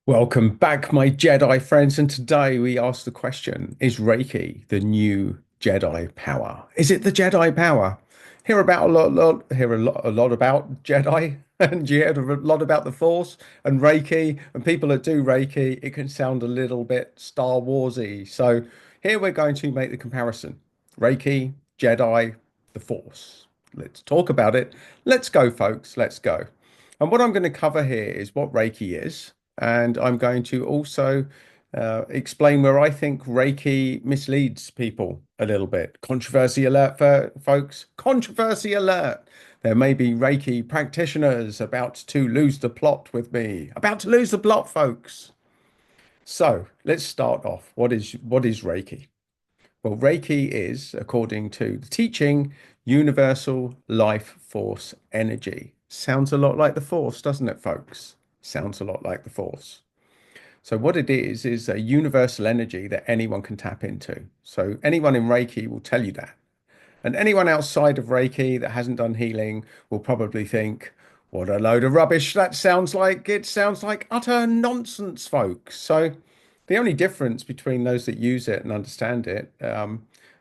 Welcome back, my Jedi friends. And today we ask the question, is Reiki the new Jedi power? Is it the Jedi power? Hear a lot about Jedi, and you hear a lot about the Force and Reiki, and people that do Reiki. It can sound a little bit Star Warsy. So here we're going to make the comparison. Reiki, Jedi, the Force. Let's talk about it. Let's go, folks. Let's go. And what I'm going to cover here is what Reiki is. And I'm going to also explain where I think Reiki misleads people a little bit. Controversy alert, for folks. Controversy alert. There may be Reiki practitioners about to lose the plot with me. About to lose the plot, folks. So let's start off. What is Reiki? Well, Reiki is, according to the teaching, universal life force energy. Sounds a lot like the Force, doesn't it, folks? Sounds a lot like the Force. So what it is a universal energy that anyone can tap into. So anyone in Reiki will tell you that. And anyone outside of Reiki that hasn't done healing will probably think, what a load of rubbish that sounds like. It sounds like utter nonsense, folks. So the only difference between those that use it and understand it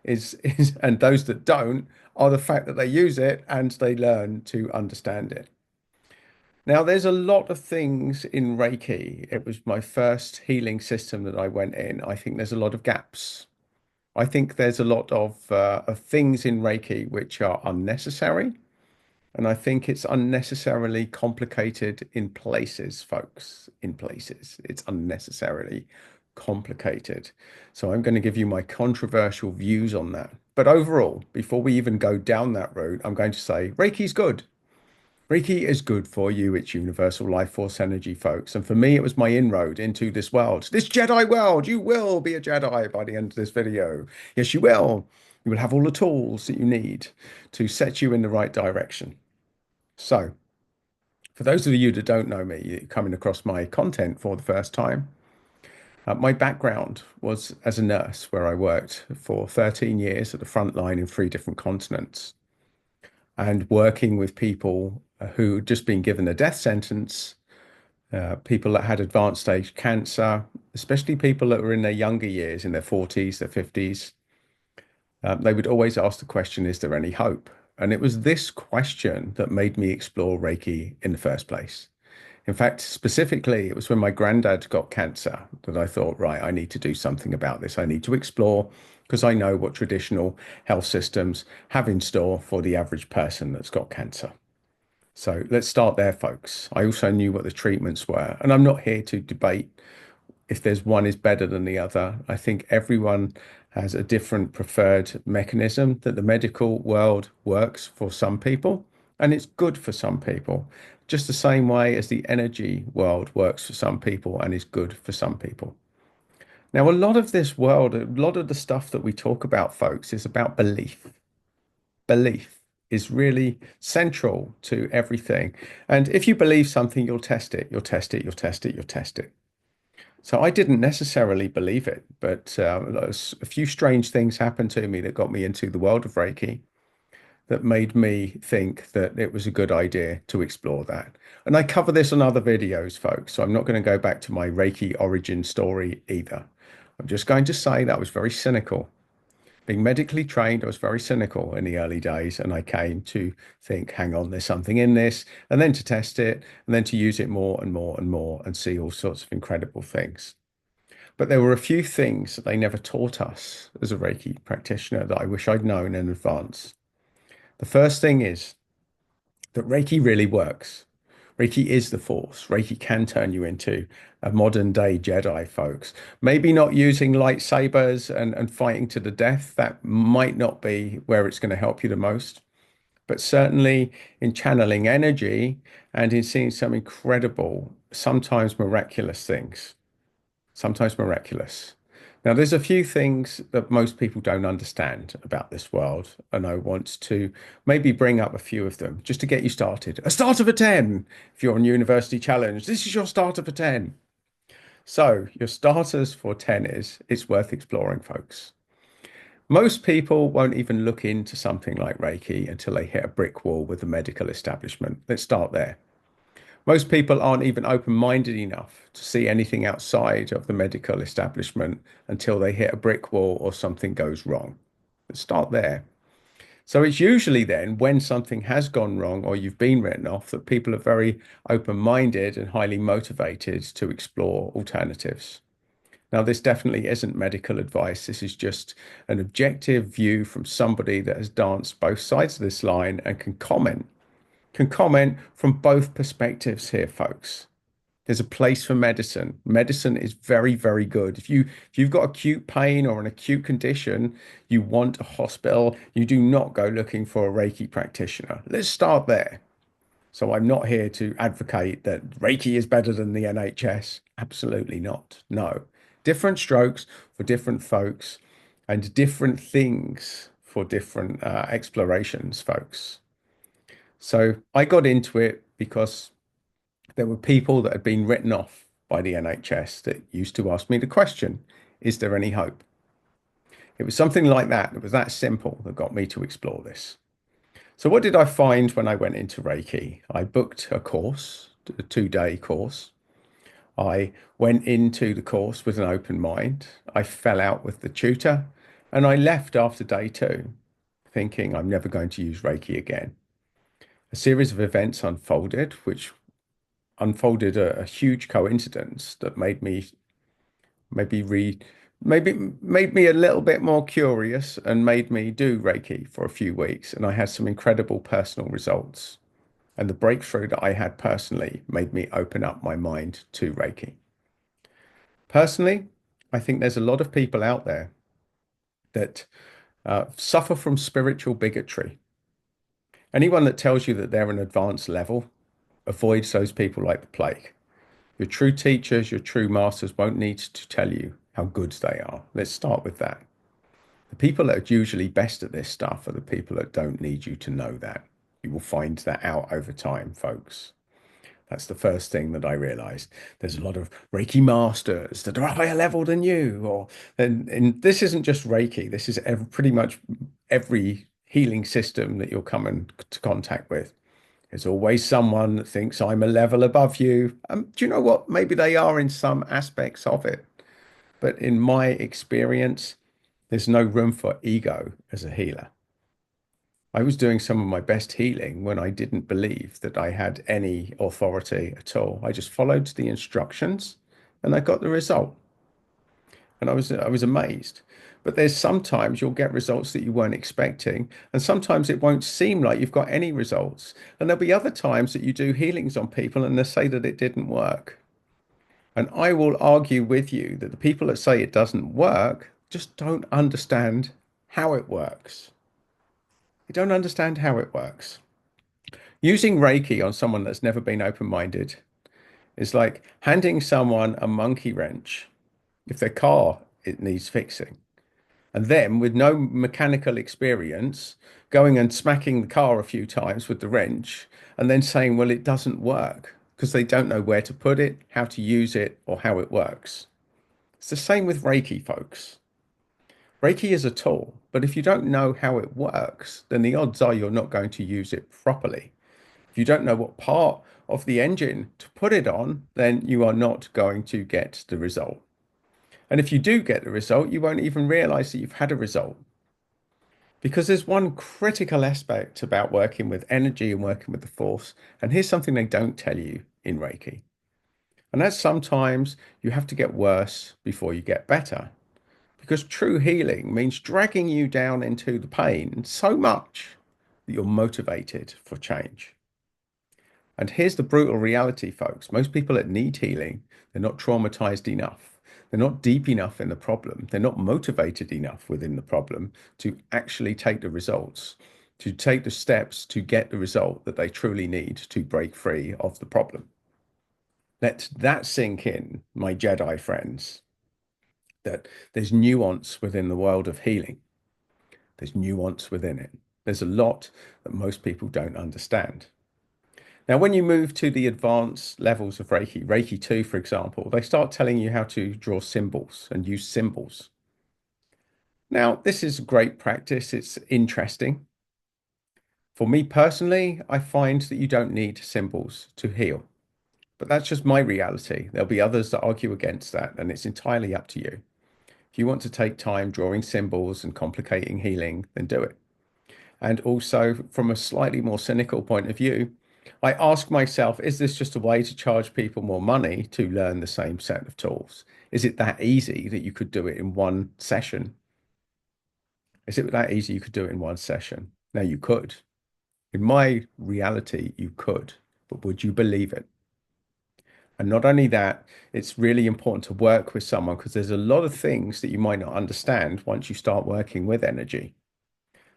is and those that don't are the fact that they use it and they learn to understand it. Now, there's a lot of things in Reiki. It was my first healing system that I went in. I think there's a lot of gaps. I think there's a lot of things in Reiki which are unnecessary. And I think it's unnecessarily complicated in places, folks, in places. It's unnecessarily complicated. So I'm going to give you my controversial views on that. But overall, before we even go down that route, I'm going to say Reiki's good. Reiki is good for you. It's universal life force energy, folks. And for me, it was my inroad into this world, this Jedi world. You will be a Jedi by the end of this video. Yes, you will. You will have all the tools that you need to set you in the right direction. So, for those of you that don't know me, coming across my content for the first time, my background was as a nurse, where I worked for 13 years at the front line in 3 different continents and working with people who had just been given a death sentence, people that had advanced stage cancer, especially people that were in their younger years, in their 40s, their 50s. They would always ask the question, is there any hope? And it was this question that made me explore Reiki in the first place. In fact, specifically, it was when my granddad got cancer that I thought, right, I need to do something about this. I need to explore because I know what traditional health systems have in store for the average person that's got cancer. So let's start there, folks. I also knew what the treatments were, and I'm not here to debate if there's one is better than the other. I think everyone has a different preferred mechanism that the medical world works for some people, and it's good for some people, just the same way as the energy world works for some people and is good for some people. Now, a lot of this world, a lot of the stuff that we talk about, folks, is about belief. Belief is really central to everything. And if you believe something, you'll test it, you'll test it, you'll test it, you'll test it. So I didn't necessarily believe it, but a few strange things happened to me that got me into the world of Reiki that made me think that it was a good idea to explore that. And I cover this on other videos, folks, so I'm not going to go back to my Reiki origin story either. I'm just going to say that I was very cynical. Being medically trained, I was very cynical in the early days, and I came to think, hang on, there's something in this, and then to test it, and then to use it more and more and more and see all sorts of incredible things. But there were a few things that they never taught us as a Reiki practitioner that I wish I'd known in advance. The first thing is that Reiki really works. Reiki is the force. Reiki can turn you into a modern day Jedi, folks. Maybe not using lightsabers and fighting to the death. That might not be where it's going to help you the most. But certainly in channeling energy and in seeing some incredible, sometimes miraculous things. Sometimes miraculous. Now, there's a few things that most people don't understand about this world, and I want to maybe bring up a few of them just to get you started. A starter for 10 if you're on University Challenge. This is your starter for 10. So, your starters for 10 is it's worth exploring, folks. Most people won't even look into something like Reiki until they hit a brick wall with the medical establishment. Let's start there. Most people aren't even open-minded enough to see anything outside of the medical establishment until they hit a brick wall or something goes wrong. Let's start there. So it's usually then when something has gone wrong or you've been written off that people are very open-minded and highly motivated to explore alternatives. Now, this definitely isn't medical advice. This is just an objective view from somebody that has danced both sides of this line and can comment from both perspectives here, folks. There's a place for medicine. Medicine is very, very good. If you've got acute pain or an acute condition, you want a hospital. You do not go looking for a Reiki practitioner. Let's start there. So I'm not here to advocate that Reiki is better than the NHS. Absolutely not. No. Different strokes for different folks and different things for different explorations, folks. So I got into it because there were people that had been written off by the NHS that used to ask me the question, is there any hope? It was something like that. It was that simple that got me to explore this. So, what did I find when I went into Reiki? I booked a course, a 2 day course. I went into the course with an open mind. I fell out with the tutor and I left after day two, thinking I'm never going to use Reiki again. A series of events unfolded, which unfolded a huge coincidence that maybe re maybe made me a little bit more curious and made me do Reiki for a few weeks. And I had some incredible personal results. And the breakthrough that I had personally made me open up my mind to Reiki. Personally, I think there's a lot of people out there that suffer from spiritual bigotry. Anyone that tells you that they're an advanced level avoids those people like the plague. Your true teachers, your true masters won't need to tell you how good they are. Let's start with that. The people that are usually best at this stuff are the people that don't need you to know that. You will find that out over time, folks. That's the first thing that I realized. There's a lot of Reiki masters that are higher level than you, and this isn't just Reiki. This is pretty much every healing system that you'll come into contact with. There's always someone that thinks I'm a level above you. Do you know what? Maybe they are in some aspects of it, but in my experience, there's no room for ego as a healer. I was doing some of my best healing when I didn't believe that I had any authority at all. I just followed the instructions and I got the result. And I was amazed. But there's sometimes you'll get results that you weren't expecting, and sometimes it won't seem like you've got any results. And there'll be other times that you do healings on people and they say that it didn't work. And I will argue with you that the people that say it doesn't work just don't understand how it works. They don't understand how it works. Using Reiki on someone that's never been open-minded is like handing someone a monkey wrench if their car it needs fixing. And then, with no mechanical experience, going and smacking the car a few times with the wrench and then saying, well, it doesn't work because they don't know where to put it, how to use it, or how it works. It's the same with Reiki, folks. Reiki is a tool, but if you don't know how it works, then the odds are you're not going to use it properly. If you don't know what part of the engine to put it on, then you are not going to get the result. And if you do get the result, you won't even realize that you've had a result. Because there's one critical aspect about working with energy and working with the force. And here's something they don't tell you in Reiki. And that's sometimes you have to get worse before you get better. Because true healing means dragging you down into the pain so much that you're motivated for change. And here's the brutal reality, folks. Most people that need healing, they're not traumatized enough. They're not deep enough in the problem. They're not motivated enough within the problem to actually take the results, to take the steps to get the result that they truly need to break free of the problem. Let that sink in, my Jedi friends, that there's nuance within the world of healing. There's nuance within it. There's a lot that most people don't understand. Now, when you move to the advanced levels of Reiki, Reiki 2, for example, they start telling you how to draw symbols and use symbols. Now, this is great practice. It's interesting. For me personally, I find that you don't need symbols to heal. But that's just my reality. There'll be others that argue against that, and it's entirely up to you. If you want to take time drawing symbols and complicating healing, then do it. And also, from a slightly more cynical point of view, I ask myself, is this just a way to charge people more money to learn the same set of tools? Is it that easy that you could do it in one session? Is it that easy you could do it in one session? Now, you could. In my reality, you could, but would you believe it? And not only that, it's really important to work with someone because there's a lot of things that you might not understand once you start working with energy.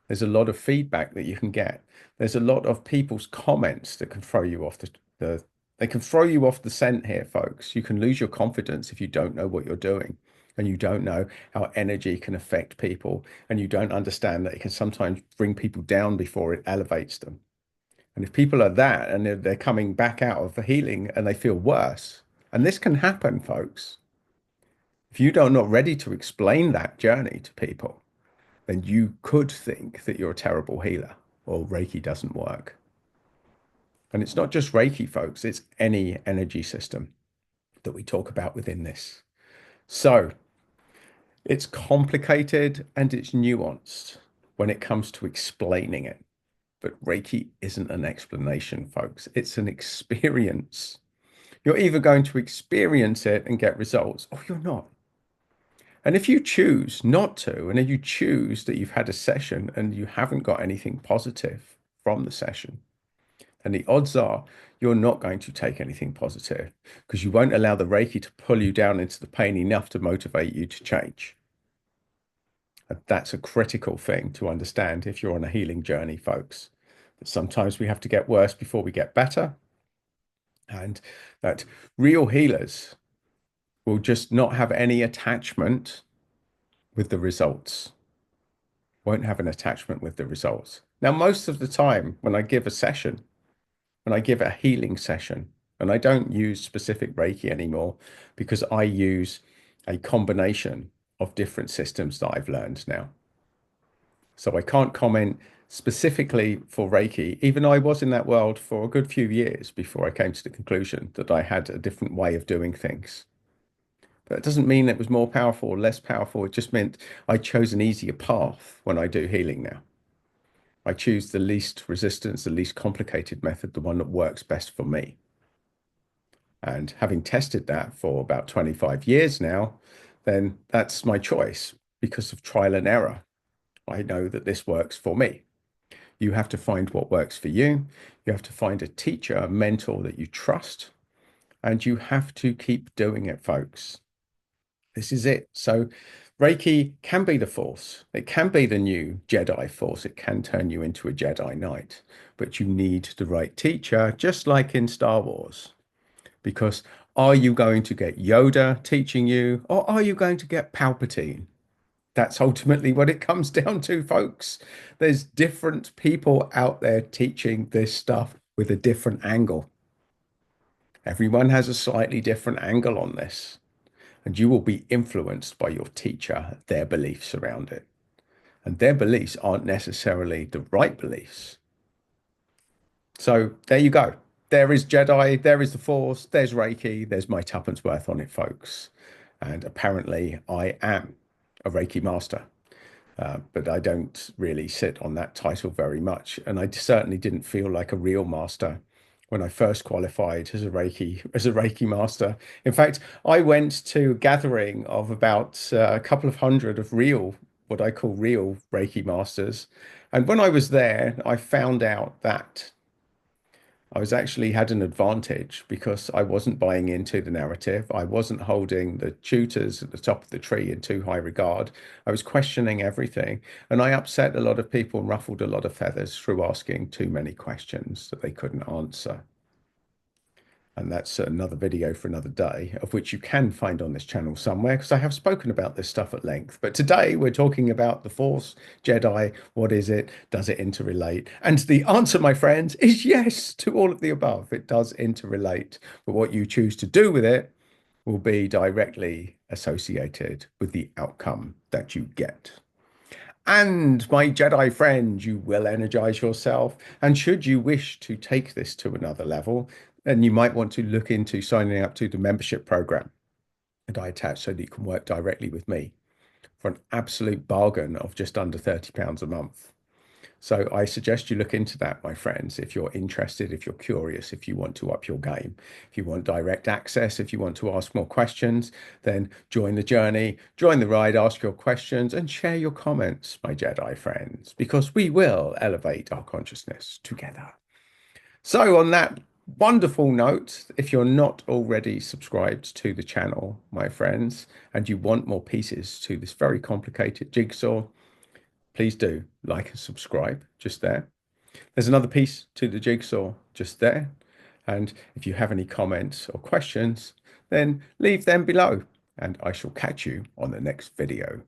There's a lot of feedback that you can get. There's a lot of people's comments that can throw you off the they can throw you off the scent here, folks. You can lose your confidence if you don't know what you're doing and you don't know how energy can affect people and you don't understand that it can sometimes bring people down before it elevates them. And if people are that and they're coming back out of the healing and they feel worse, and this can happen, folks, if you are not ready to explain that journey to people, then you could think that you're a terrible healer or Reiki doesn't work. And it's not just Reiki, folks, it's any energy system that we talk about within this. So it's complicated and it's nuanced when it comes to explaining it. But Reiki isn't an explanation, folks. It's an experience. You're either going to experience it and get results, or you're not. And if you choose not to, and if you choose that you've had a session and you haven't got anything positive from the session, then the odds are you're not going to take anything positive because you won't allow the Reiki to pull you down into the pain enough to motivate you to change. And that's a critical thing to understand if you're on a healing journey, folks. That sometimes we have to get worse before we get better, and that real healers will just not have any attachment with the results, won't have an attachment with the results. Now, most of the time when I give a session, when I give a healing session, and I don't use specific Reiki anymore because I use a combination of different systems that I've learned now. So I can't comment specifically for Reiki, even though I was in that world for a good few years before I came to the conclusion that I had a different way of doing things. But it doesn't mean it was more powerful or less powerful. It just meant I chose an easier path when I do healing now. I choose the least resistance, the least complicated method, the one that works best for me. And having tested that for about 25 years now, then that's my choice because of trial and error. I know that this works for me. You have to find what works for you. You have to find a teacher, a mentor that you trust, and you have to keep doing it, folks. This is it. So Reiki can be the force. It can be the new Jedi force. It can turn you into a Jedi Knight, but you need the right teacher, just like in Star Wars. Because are you going to get Yoda teaching you, or are you going to get Palpatine? That's ultimately what it comes down to, folks. There's different people out there teaching this stuff with a different angle. Everyone has a slightly different angle on this, and you will be influenced by your teacher, their beliefs around it. And their beliefs aren't necessarily the right beliefs. So there you go. There is Jedi, there is the Force, there's Reiki, there's my tuppence worth on it, folks. And apparently I am a Reiki master. But I don't really sit on that title very much. And I certainly didn't feel like a real master when I first qualified as a Reiki master. In fact, I went to a gathering of about a couple of hundred of real, what I call real Reiki masters. And when I was there, I found out that I was actually had an advantage because I wasn't buying into the narrative. I wasn't holding the tutors at the top of the tree in too high regard. I was questioning everything. And I upset a lot of people and ruffled a lot of feathers through asking too many questions that they couldn't answer. And that's another video for another day, of which you can find on this channel somewhere, because I have spoken about this stuff at length. But today we're talking about the Force, Jedi. What is it? Does it interrelate? And the answer, my friends, is yes to all of the above. It does interrelate. But what you choose to do with it will be directly associated with the outcome that you get. And my Jedi friend, you will energize yourself. And should you wish to take this to another level, then you might want to look into signing up to the membership program that I attach so that you can work directly with me for an absolute bargain of just under £30 a month. So I suggest you look into that, my friends, if you're interested, if you're curious, if you want to up your game, if you want direct access, if you want to ask more questions, then join the journey, join the ride, ask your questions, and share your comments, my Jedi friends, because we will elevate our consciousness together. So, on that wonderful note, if you're not already subscribed to the channel, my friends, and you want more pieces to this very complicated jigsaw, please do like and subscribe just there. There's another piece to the jigsaw just there. And if you have any comments or questions, then leave them below, and I shall catch you on the next video.